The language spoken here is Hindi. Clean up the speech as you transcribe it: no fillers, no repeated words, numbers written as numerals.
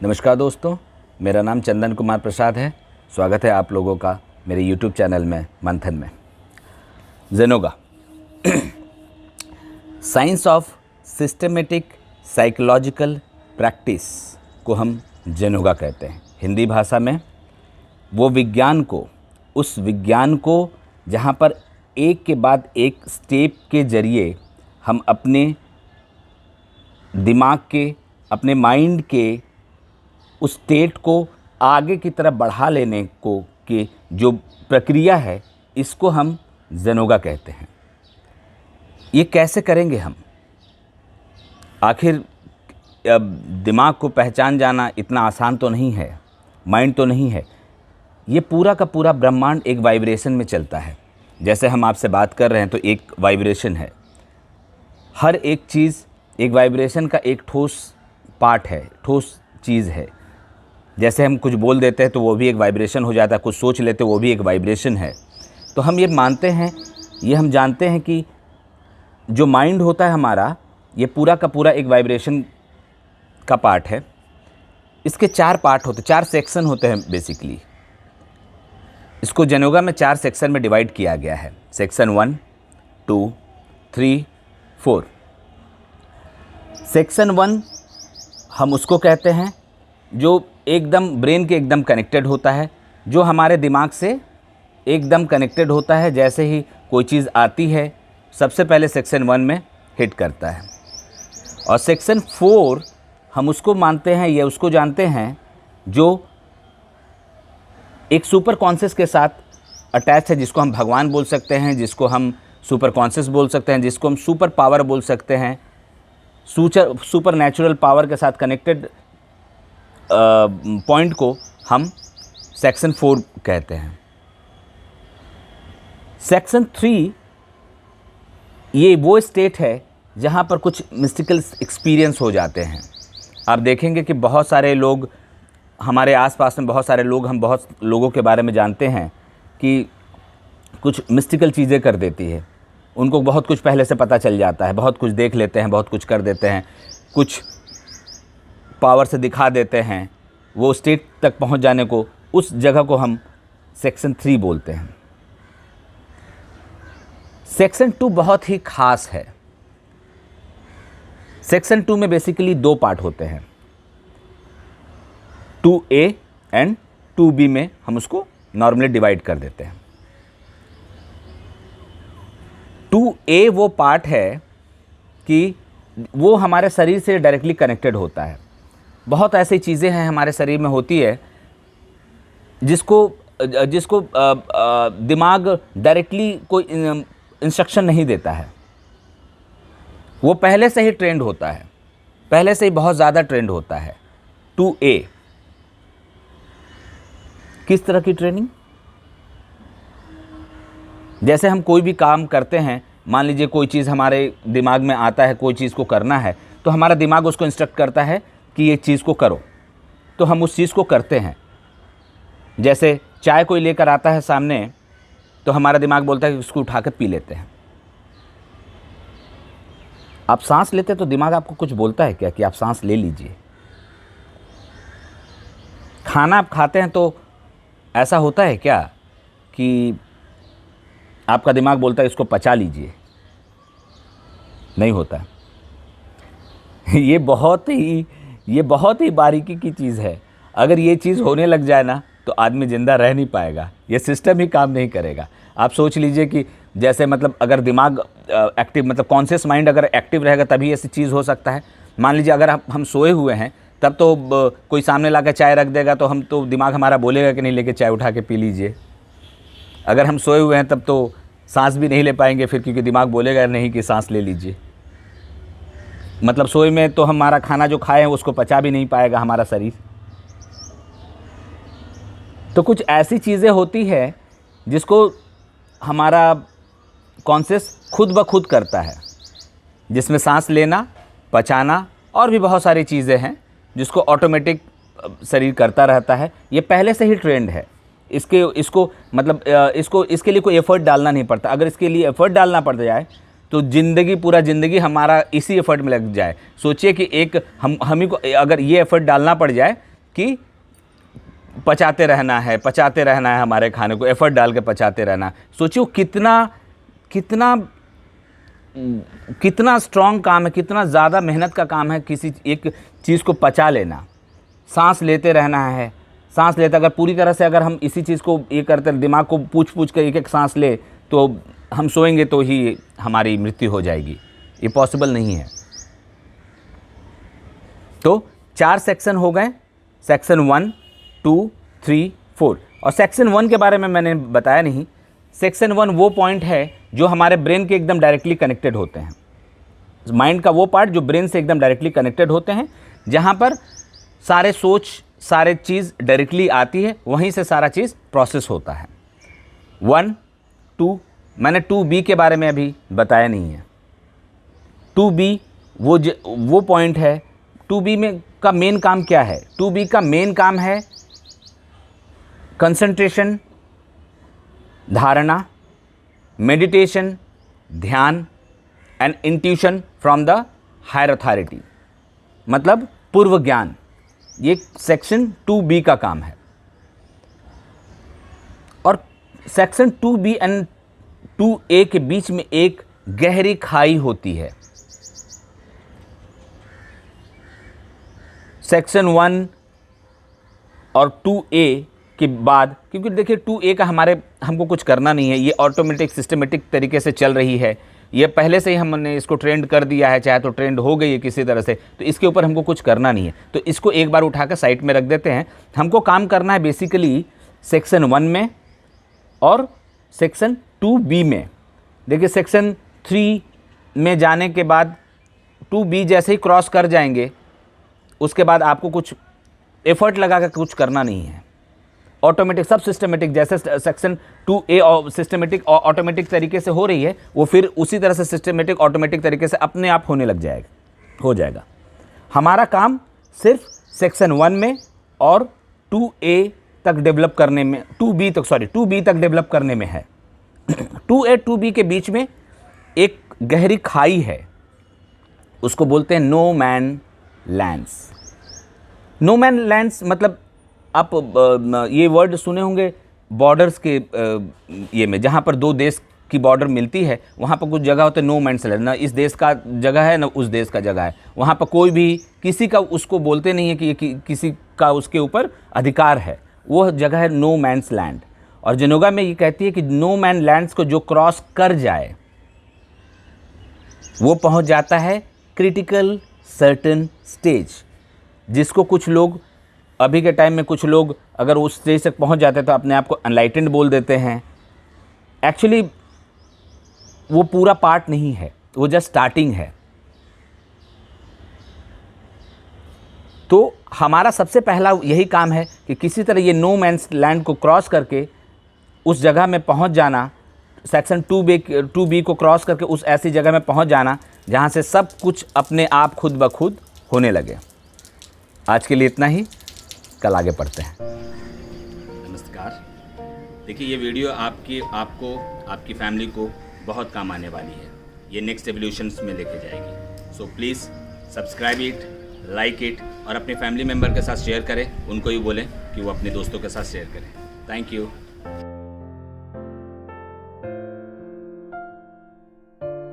नमस्कार दोस्तों, मेरा नाम चंदन कुमार प्रसाद है। स्वागत है आप लोगों का मेरे YouTube चैनल में मंथन में। जेनोगा science of systematic psychological practice को हम जेनोगा कहते हैं। हिंदी भाषा में वो विज्ञान को, उस विज्ञान को जहाँ पर एक के बाद एक स्टेप के ज़रिए हम अपने दिमाग के, अपने माइंड के उस स्टेट को आगे की तरफ बढ़ा लेने को की जो प्रक्रिया है, इसको हम जेनोगा कहते हैं। ये कैसे करेंगे हम? आखिर दिमाग को पहचान जाना इतना आसान तो नहीं है, माइंड तो नहीं है। ये पूरा का पूरा ब्रह्मांड एक वाइब्रेशन में चलता है। जैसे हम आपसे बात कर रहे हैं तो एक वाइब्रेशन है। हर एक चीज़ एक वाइब्रेशन का एक ठोस पार्ट है, ठोस चीज़ है। जैसे हम कुछ बोल देते हैं तो वो भी एक वाइब्रेशन हो जाता है, कुछ सोच लेते हैं वो भी एक वाइब्रेशन है। तो हम ये मानते हैं, ये हम जानते हैं कि जो माइंड होता है हमारा, ये पूरा का पूरा एक वाइब्रेशन का पार्ट है। इसके 4 पार्ट होते, 4 सेक्शन होते हैं बेसिकली। इसको जेनोगा में 4 सेक्शन में डिवाइड किया गया है। सेक्शन 1, 2, 3, 4। सेक्शन 1 हम उसको कहते हैं जो एकदम ब्रेन के एकदम कनेक्टेड होता है, जो हमारे दिमाग से एकदम कनेक्टेड होता है। जैसे ही कोई चीज़ आती है सबसे पहले सेक्शन 1 में हिट करता है। और सेक्शन 4 हम उसको मानते हैं या उसको जानते हैं जो एक सुपर कॉन्शियस के साथ अटैच है, जिसको हम भगवान बोल सकते हैं, जिसको हम सुपर कॉन्शियस बोल सकते हैं, जिसको हम सुपर पावर बोल सकते हैं। सुपर नेचुरल पावर के साथ कनेक्टेड पॉइंट को हम सेक्शन 4 कहते हैं। सेक्शन 3 ये वो स्टेट है जहाँ पर कुछ मिस्टिकल एक्सपीरियंस हो जाते हैं। आप देखेंगे कि बहुत सारे लोग हमारे आसपास में, बहुत सारे लोग, हम बहुत लोगों के बारे में जानते हैं कि कुछ मिस्टिकल चीज़ें कर देती है। उनको बहुत कुछ पहले से पता चल जाता है, बहुत कुछ देख लेते हैं, बहुत कुछ कर देते हैं, कुछ पावर से दिखा देते हैं। वो स्टेट तक पहुंच जाने को, उस जगह को हम सेक्शन 3 बोलते हैं। सेक्शन 2 बहुत ही खास है। सेक्शन 2 में बेसिकली 2 पार्ट होते हैं, 2A एंड 2B में हम उसको नॉर्मली डिवाइड कर देते हैं। 2A वो पार्ट है कि वो हमारे शरीर से डायरेक्टली कनेक्टेड होता है। बहुत ऐसी चीज़ें हैं हमारे शरीर में होती है जिसको दिमाग डायरेक्टली कोई इंस्ट्रक्शन नहीं देता है। वो पहले से ही ट्रेंड होता है, पहले से ही बहुत ज़्यादा ट्रेंड होता है। 2A किस तरह की ट्रेनिंग? जैसे हम कोई भी काम करते हैं, मान लीजिए कोई चीज़ हमारे दिमाग में आता है, कोई चीज़ को करना है, तो हमारा दिमाग उसको इंस्ट्रक्ट करता है कि ये चीज़ को करो, तो हम उस चीज़ को करते हैं। जैसे चाय कोई लेकर आता है सामने, तो हमारा दिमाग बोलता है कि उसको उठाकर पी लेते हैं। आप सांस लेते हैं तो दिमाग आपको कुछ बोलता है क्या कि आप सांस ले लीजिए? खाना आप खाते हैं तो ऐसा होता है क्या कि आपका दिमाग बोलता है इसको पचा लीजिए? नहीं होता। ये बहुत ही बारीकी की चीज़ है। अगर ये चीज़ होने लग जाए ना तो आदमी ज़िंदा रह नहीं पाएगा, ये सिस्टम ही काम नहीं करेगा। आप सोच लीजिए कि जैसे मतलब अगर दिमाग एक्टिव, मतलब कॉन्शियस माइंड अगर एक्टिव रहेगा तभी ऐसी चीज़ हो सकता है। मान लीजिए अगर हम सोए हुए हैं, तब तो कोई सामने ला के चाय रख देगा तो हम तो दिमाग हमारा बोलेगा कि नहीं लेके चाय उठा के पी लीजिए। अगर हम सोए हुए हैं तब तो सांस भी नहीं ले पाएंगे फिर, क्योंकि दिमाग बोलेगा नहीं कि सांस ले लीजिए। मतलब सोए में तो हमारा खाना जो खाए हैं उसको पचा भी नहीं पाएगा हमारा शरीर। तो कुछ ऐसी चीज़ें होती है जिसको हमारा कॉन्शियस खुद ब खुद करता है, जिसमें सांस लेना, पचाना और भी बहुत सारी चीज़ें हैं जिसको ऑटोमेटिक शरीर करता रहता है। ये पहले से ही ट्रेंड है। इसके लिए कोई एफ़र्ट डालना नहीं पड़ता। अगर इसके लिए एफ़र्ट डालना पड़ जाए तो पूरा ज़िंदगी हमारा इसी एफ़र्ट में लग जाए। सोचिए कि हम ही को अगर ये एफ़र्ट डालना पड़ जाए कि पचाते रहना है हमारे खाने को, एफर्ट डाल के पचाते रहना। सोचिए कितना स्ट्रॉन्ग काम है, कितना ज़्यादा मेहनत का काम है किसी एक चीज़ को पचा लेना। सांस लेते रहना है, सांस लेते, अगर पूरी तरह से अगर हम इसी चीज़ को ये करते, दिमाग को पूछ कर एक एक सांस ले, तो हम सोएंगे तो ही हमारी मृत्यु हो जाएगी। ये पॉसिबल नहीं है। तो 4 सेक्शन हो गए, सेक्शन 1, 2, 3, 4। और सेक्शन 1 के बारे में मैंने बताया नहीं। सेक्शन 1 वो पॉइंट है जो हमारे ब्रेन के एकदम डायरेक्टली कनेक्टेड होते हैं। माइंड का वो पार्ट जो ब्रेन से एकदम डायरेक्टली कनेक्टेड होते हैं, जहाँ पर सारे चीज़ डायरेक्टली आती है, वहीं से सारा चीज़ प्रोसेस होता है। 1, 2, मैंने 2B के बारे में अभी बताया नहीं है। 2B वो पॉइंट है। 2B में का मेन काम क्या है? 2B का मेन काम है कंसंट्रेशन, धारणा, मेडिटेशन, ध्यान and intuition from the higher authority, मतलब पूर्व ज्ञान। ये सेक्शन 2B का काम है। और सेक्शन 2B एंड 2A के बीच में एक गहरी खाई होती है। सेक्शन 1 और 2A के बाद, क्योंकि देखिए 2A का हमको कुछ करना नहीं है, ये ऑटोमेटिक सिस्टमेटिक तरीके से चल रही है। ये पहले से ही हमने इसको ट्रेंड कर दिया है, चाहे तो ट्रेंड हो गई है किसी तरह से, तो इसके ऊपर हमको कुछ करना नहीं है। तो इसको एक बार उठाकर साइड में रख देते हैं। हमको काम करना है बेसिकली सेक्शन 1 में और सेक्शन 2B में। देखिए सेक्शन 3 में जाने के बाद 2B जैसे ही क्रॉस कर जाएंगे, उसके बाद आपको कुछ एफर्ट लगा कर कुछ करना नहीं है। ऑटोमेटिक, सब सिस्टमेटिक, जैसे सेक्शन 2A और सिस्टमेटिक और ऑटोमेटिक तरीके से हो रही है, वो फिर उसी तरह से सिस्टमेटिक ऑटोमेटिक तरीके से अपने आप हो जाएगा। हमारा काम सिर्फ सेक्शन 1 में और 2A तक डेवलप करने में, 2B तक डेवलप करने में है। 2A 2B के बीच में एक गहरी खाई है, उसको बोलते हैं no man lands. No man lands मतलब आप ये वर्ड सुने होंगे बॉर्डर्स के ये में, जहाँ पर 2 देश की बॉर्डर मिलती है, वहाँ पर कुछ जगह होते हैं नो मैन्स लैंड, ना इस देश का जगह है ना उस देश का जगह है। वहाँ पर कोई भी किसी का उसको बोलते नहीं है कि किसी का उसके ऊपर अधिकार है, वो जगह है नो मैन्स लैंड। और जेनोगा में ये कहती है कि नो मैन लैंड्स को जो क्रॉस कर जाए वो पहुँच जाता है क्रिटिकल सर्टेन स्टेज, जिसको कुछ लोग अभी के टाइम में, कुछ लोग अगर उस स्टेज तक पहुंच जाते हैं तो अपने आप को अनलाइटेंड बोल देते हैं। एक्चुअली वो पूरा पार्ट नहीं है, वो जस्ट स्टार्टिंग है। तो हमारा सबसे पहला यही काम है कि किसी तरह ये नो मैन्स लैंड को क्रॉस करके उस जगह में पहुंच जाना, सेक्शन 2B को क्रॉस करके उस ऐसी जगह में पहुंच जाना जहां से सब कुछ अपने आप खुद ब खुद होने लगे। आज के लिए इतना ही, कल आगे पढ़ते हैं। नमस्कार। देखिए ये वीडियो आपको आपकी फैमिली को बहुत काम आने वाली है। ये नेक्स्ट एवोल्यूशंस में लेके जाएगी। So please subscribe it, like it और अपने फैमिली मेम्बर के साथ शेयर करें। उनको ही बोलें कि वो अपने दोस्तों के साथ शेयर करें। Thank you.